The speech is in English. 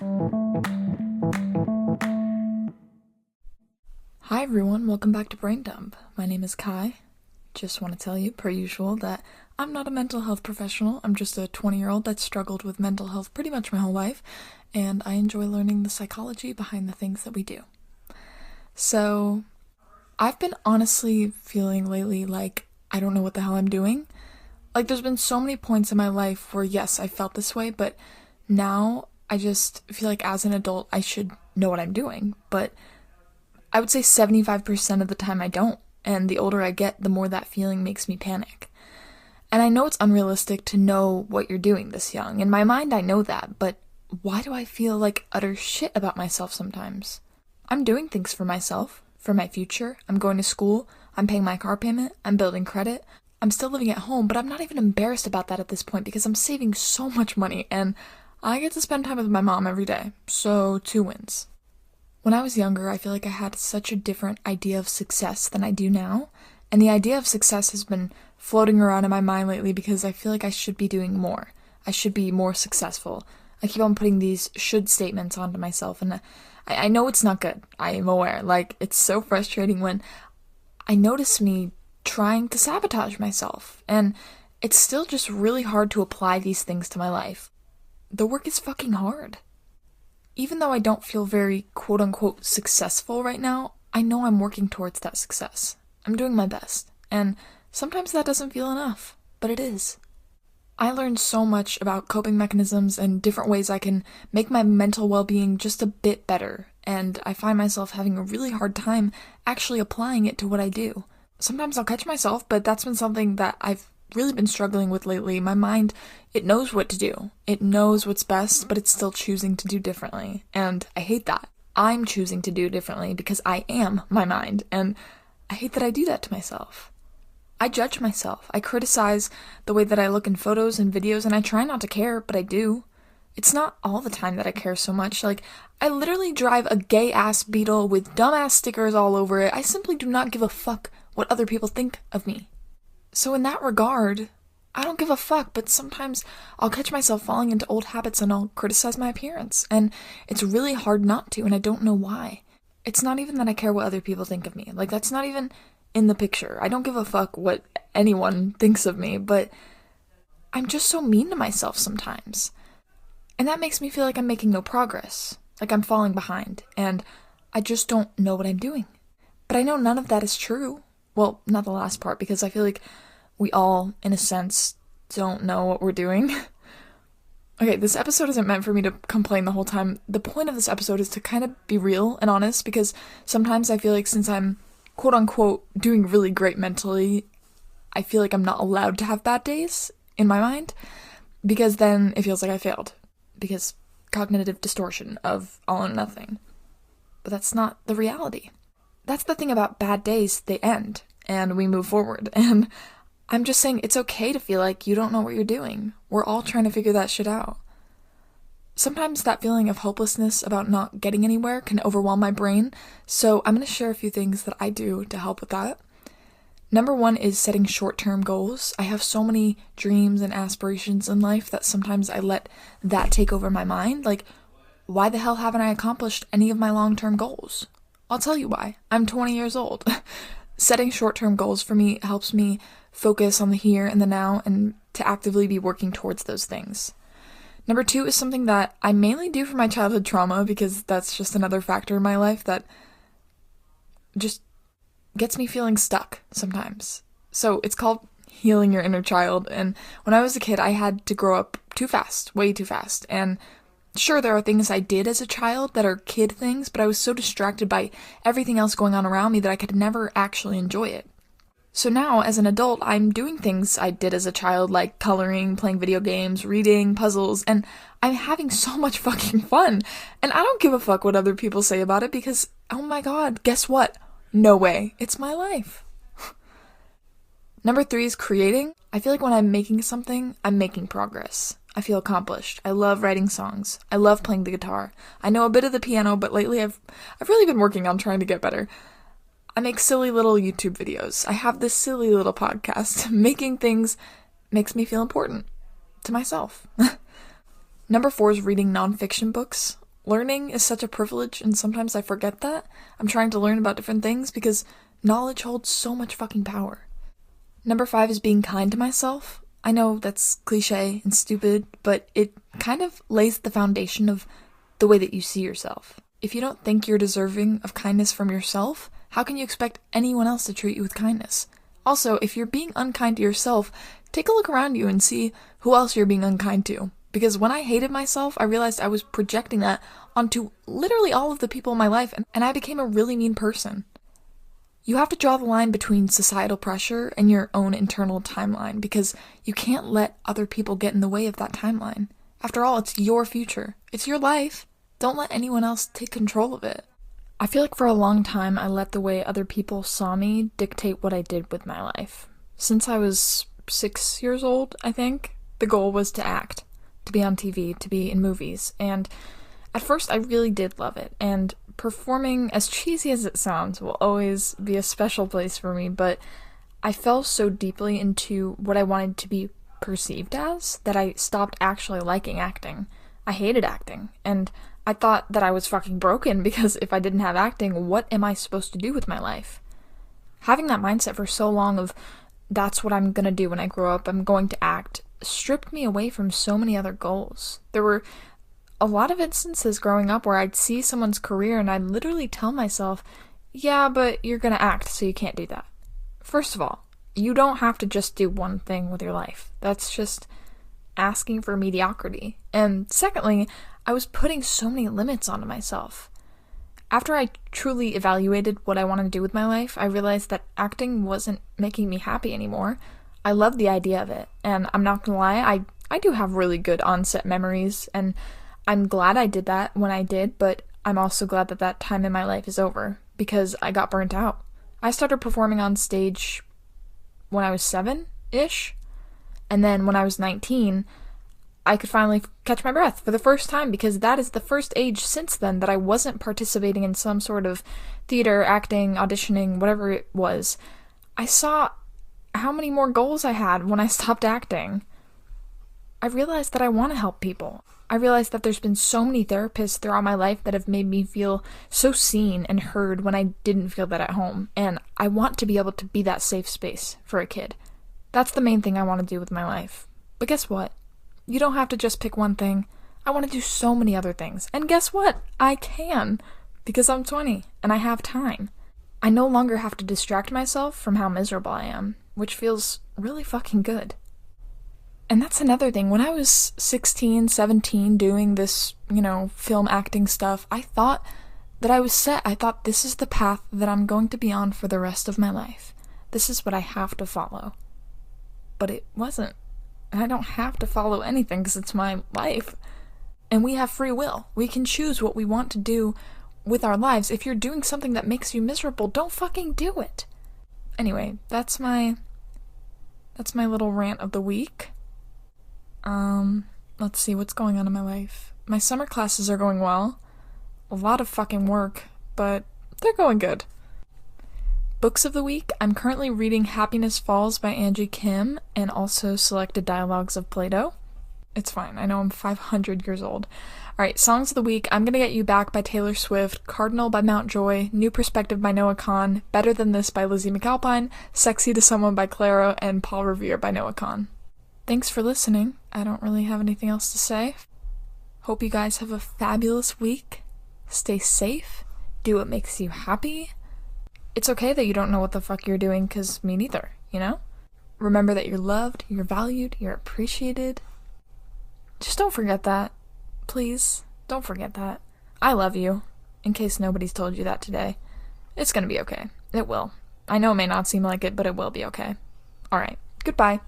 Hi everyone, welcome back to Brain Dump. My name is Kai. Just want to tell you, per usual, that I'm not a mental health professional. I'm just a 20-year-old that struggled with mental health pretty much my whole life, and I enjoy learning the psychology behind the things that we do. So, I've been honestly feeling lately like I don't know what the hell I'm doing. Like, there's been so many points in my life where, yes, I felt this way, but now I just feel like as an adult I should know what I'm doing, but I would say 75% of the time I don't, and the older I get, the more that feeling makes me panic. And I know it's unrealistic to know what you're doing this young. In my mind, I know that, but why do I feel like utter shit about myself sometimes? I'm doing things for myself, for my future. I'm going to school, I'm paying my car payment, I'm building credit, I'm still living at home, but I'm not even embarrassed about that at this point because I'm saving so much money, and I get to spend time with my mom every day, so 2 wins. When I was younger, I feel like I had such a different idea of success than I do now, and the idea of success has been floating around in my mind lately because I feel like I should be doing more. I should be more successful. I keep on putting these should statements onto myself, and I know it's not good. I am aware. Like, it's so frustrating when I notice me trying to sabotage myself, and it's still just really hard to apply these things to my life. The work is fucking hard. Even though I don't feel very quote-unquote successful right now, I know I'm working towards that success. I'm doing my best, and sometimes that doesn't feel enough, but it is. I learned so much about coping mechanisms and different ways I can make my mental well-being just a bit better, and I find myself having a really hard time actually applying it to what I do. Sometimes I'll catch myself, but that's been something that I've really been struggling with lately. My mind, it knows what to do. It knows what's best, but it's still choosing to do differently. And I hate that. I'm choosing to do differently because I am my mind, and I hate that I do that to myself. I judge myself. I criticize the way that I look in photos and videos, and I try not to care, but I do. It's not all the time that I care so much. Like, I literally drive a gay-ass Beetle with dumbass stickers all over it. I simply do not give a fuck what other people think of me. So in that regard, I don't give a fuck, but sometimes I'll catch myself falling into old habits and I'll criticize my appearance, and it's really hard not to, and I don't know why. It's not even that I care what other people think of me. Like, that's not even in the picture. I don't give a fuck what anyone thinks of me, but I'm just so mean to myself sometimes. And that makes me feel like I'm making no progress, like I'm falling behind, and I just don't know what I'm doing. But I know none of that is true. Well, not the last part, because I feel like we all, in a sense, don't know what we're doing. Okay, this episode isn't meant for me to complain the whole time. The point of this episode is to kind of be real and honest, because sometimes I feel like since I'm quote-unquote doing really great mentally, I feel like I'm not allowed to have bad days, in my mind, because then it feels like I failed. Because cognitive distortion of all or nothing. But that's not the reality. That's the thing about bad days, they end, and we move forward, and I'm just saying it's okay to feel like you don't know what you're doing. We're all trying to figure that shit out. Sometimes that feeling of hopelessness about not getting anywhere can overwhelm my brain, so I'm going to share a few things that I do to help with that. Number 1 is setting short-term goals. I have so many dreams and aspirations in life that sometimes I let that take over my mind. Like, why the hell haven't I accomplished any of my long-term goals? I'll tell you why. I'm 20 years old. Setting short-term goals for me helps me focus on the here and the now and to actively be working towards those things. Number 2 is something that I mainly do for my childhood trauma, because that's just another factor in my life that just gets me feeling stuck sometimes. So it's called healing your inner child, and when I was a kid, I had to grow up too fast, way too fast, and sure, there are things I did as a child that are kid things, but I was so distracted by everything else going on around me that I could never actually enjoy it. So now, as an adult, I'm doing things I did as a child, like coloring, playing video games, reading, puzzles, and I'm having so much fucking fun. And I don't give a fuck what other people say about it because, oh my god, guess what? No way. It's my life. Number 3 is creating. I feel like when I'm making something, I'm making progress. I feel accomplished. I love writing songs. I love playing the guitar. I know a bit of the piano, but lately I've really been working on trying to get better. I make silly little YouTube videos. I have this silly little podcast. Making things makes me feel important to myself. Number 4 is reading nonfiction books. Learning is such a privilege, and sometimes I forget that. I'm trying to learn about different things because knowledge holds so much fucking power. Number 5 is being kind to myself. I know that's cliche and stupid, but it kind of lays the foundation of the way that you see yourself. If you don't think you're deserving of kindness from yourself, how can you expect anyone else to treat you with kindness? Also, if you're being unkind to yourself, take a look around you and see who else you're being unkind to. Because when I hated myself, I realized I was projecting that onto literally all of the people in my life, and I became a really mean person. You have to draw the line between societal pressure and your own internal timeline, because you can't let other people get in the way of that timeline. After all, it's your future. It's your life. Don't let anyone else take control of it. I feel like for a long time, I let the way other people saw me dictate what I did with my life. Since I was 6 years old, I think, the goal was to act, to be on TV, to be in movies, and at first I really did love it, and performing, as cheesy as it sounds, will always be a special place for me, but I fell so deeply into what I wanted to be perceived as that I stopped actually liking acting. I hated acting, and I thought that I was fucking broken because if I didn't have acting, what am I supposed to do with my life? Having that mindset for so long of, that's what I'm gonna do when I grow up, I'm going to act, stripped me away from so many other goals. There were a lot of instances growing up where I'd see someone's career and I'd literally tell myself, yeah, but you're gonna act, so you can't do that. First of all, you don't have to just do one thing with your life. That's just asking for mediocrity. And secondly, I was putting so many limits onto myself. After I truly evaluated what I wanted to do with my life, I realized that acting wasn't making me happy anymore. I loved the idea of it, and I'm not gonna lie, I do have really good on-set memories, and I'm glad I did that when I did, but I'm also glad that that time in my life is over, because I got burnt out. I started performing on stage when I was 7-ish, and then when I was 19, I could finally catch my breath for the first time, because that is the first age since then that I wasn't participating in some sort of theater, acting, auditioning, whatever it was. I saw how many more goals I had when I stopped acting. I realized that I want to help people. I realized that there's been so many therapists throughout my life that have made me feel so seen and heard when I didn't feel that at home, and I want to be able to be that safe space for a kid. That's the main thing I want to do with my life. But guess what? You don't have to just pick one thing. I want to do so many other things. And guess what? I can, because I'm 20 and I have time. I no longer have to distract myself from how miserable I am, which feels really fucking good. And that's another thing. When I was 16, 17 doing this, film acting stuff, I thought that I was set. I thought this is the path that I'm going to be on for the rest of my life. This is what I have to follow. But it wasn't. And I don't have to follow anything because it's my life. And we have free will. We can choose what we want to do with our lives. If you're doing something that makes you miserable, don't fucking do it. Anyway, that's my little rant of the week. Let's see what's going on in my life. My summer classes are going well. A lot of fucking work, but they're going good. Books of the week, I'm currently reading Happiness Falls by Angie Kim and also Selected Dialogues of Plato. It's fine, I know I'm 500 years old. Alright, songs of the week, I'm Gonna Get You Back by Taylor Swift, Cardinal by Mountjoy, New Perspective by Noah Kahan, Better Than This by Lizzie McAlpine, Sexy to Someone by Clairo, and Paul Revere by Noah Kahan. Thanks for listening. I don't really have anything else to say. Hope you guys have a fabulous week. Stay safe. Do what makes you happy. It's okay that you don't know what the fuck you're doing, because me neither, Remember that you're loved, you're valued, you're appreciated. Just don't forget that. Please, don't forget that. I love you, in case nobody's told you that today. It's gonna be okay. It will. I know it may not seem like it, but it will be okay. Alright, goodbye.